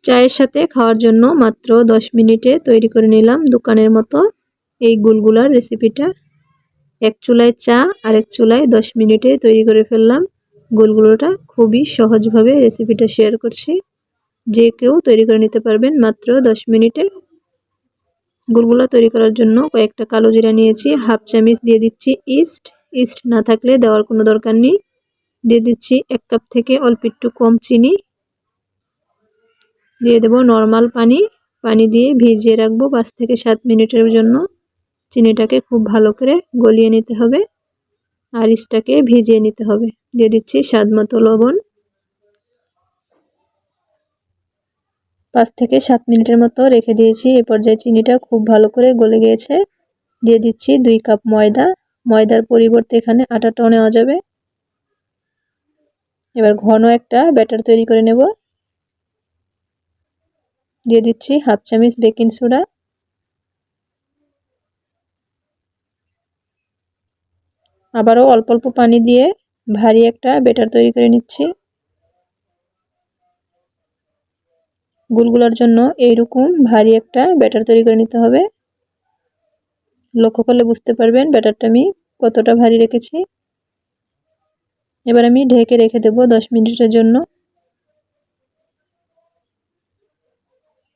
চায়ের সাথে খাওয়ার জন্য মাত্র 10 মিনিটে তৈরি করে নিলাম দোকানের মতো এই গুলগুলার রেসিপিটা। এক চুলায় চা আর এক চুলায় 10 মিনিটে তৈরি করে ফেললাম গুলগুলোটা। খুবই সহজভাবে রেসিপিটা শেয়ার করছি, যে কেউ তৈরি করে নিতে পারবেন মাত্র 10 মিনিটে। গুলগুলা তৈরি করার জন্য কয়েকটা কালো জিরা নিয়েছি, হাফ চামচ দিয়ে দিচ্ছি ইস্ট। ইস্ট না থাকলে দেওয়ার কোনো দরকার নেই। দিয়ে দিচ্ছি 1 কাপ থেকে অল্প একটু কম চিনি। দিয়ে দেব নর্মাল পানি। পানি দিয়ে ভিজিয়ে রাখবো 5 থেকে 7 মিনিটের জন্য। চিনিটাকে খুব ভালো করে গলিয়ে নিতে হবে আর ইস্টটাকে ভিজিয়ে নিতে হবে। দিয়ে দিচ্ছি স্বাদ মতো লবণ। 5 থেকে 7 মিনিটের মতো রেখে দিয়েছি। এই পর্যায়ে চিনিটা খুব ভালো করে গলে গিয়েছে। দিয়ে দিচ্ছি 2 কাপ ময়দা। ময়দার পরিবর্তে এখানে আটাটাও নেওয়া যাবে। এবার ঘন একটা ব্যাটার তৈরি করে নেব। দিয়ে দিচ্ছি হাফ চামচ বেকিং সোডা। আবারও অল্প অল্প পানি দিয়ে ভারী একটা ব্যাটার তৈরি করে নিচ্ছি। গুলগুলার জন্য এইরকম ভারী একটা ব্যাটার তৈরি করে নিতে হবে। লক্ষ্য করলে বুঝতে পারবেন ব্যাটারটা আমি কতটা ভারী রেখেছি। এবার আমি ঢেকে রেখে দেব 10 মিনিটের জন্য।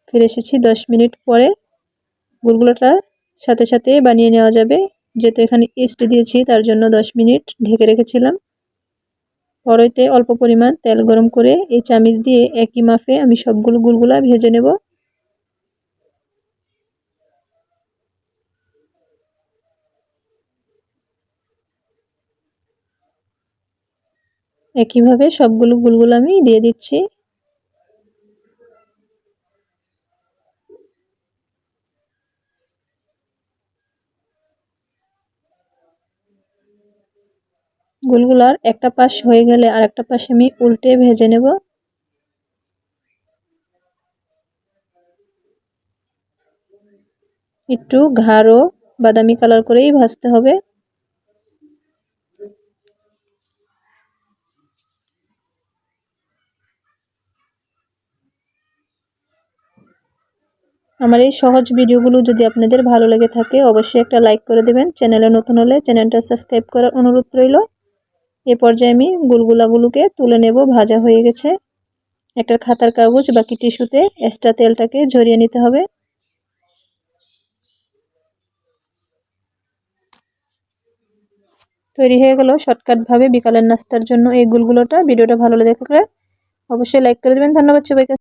ফিরে এসেছি 10 মিনিট পরে। গুলগুলাটা সাথে সাথে বানিয়ে নেওয়া যাবে, যেহেতু এখানে ইস্ট দিয়েছি তার জন্য 10 মিনিট ঢেকে রেখেছিলাম। কড়াইতে অল্প পরিমাণ তেল গরম করে এই চামচ দিয়ে একই মাপে আমি সবগুলো গুলগুলা ভেজে নেব। একইভাবে সবগুলো গুলগুলা আমি দিয়ে দিচ্ছি। গুলগুলার একটা পাশ হয়ে গেলে আর একটা পাশ আমি উল্টে ভেজে নেব। একটু গাঢ় বাদামি কালার করেই ভাজতে হবে। আমার এই সহজ ভিডিওগুলো যদি আপনাদের ভালো লেগে থাকে অবশ্যই একটা লাইক করে দেবেন। চ্যানেলে নতুন হলে চ্যানেলটা সাবস্ক্রাইব করার অনুরোধ রইল। এই পর্যায়ে আমি গুলগুলাগুলোকে তুলে নেব। ভাজা হয়ে গেছে। একটা খাতার কাগজ বাকি টিস্যুতে এক্সট্রা তেলটাকে ঝরিয়ে নিতে হবে। তৈরি হয়ে গেল শর্টকাটভাবে বিকালের নাস্তার জন্য এই গুলগুলোটা। ভিডিওটা ভালো লেগে থাকলে অবশ্যই লাইক করে দেবেন। ধন্যবাদ সবাইকে।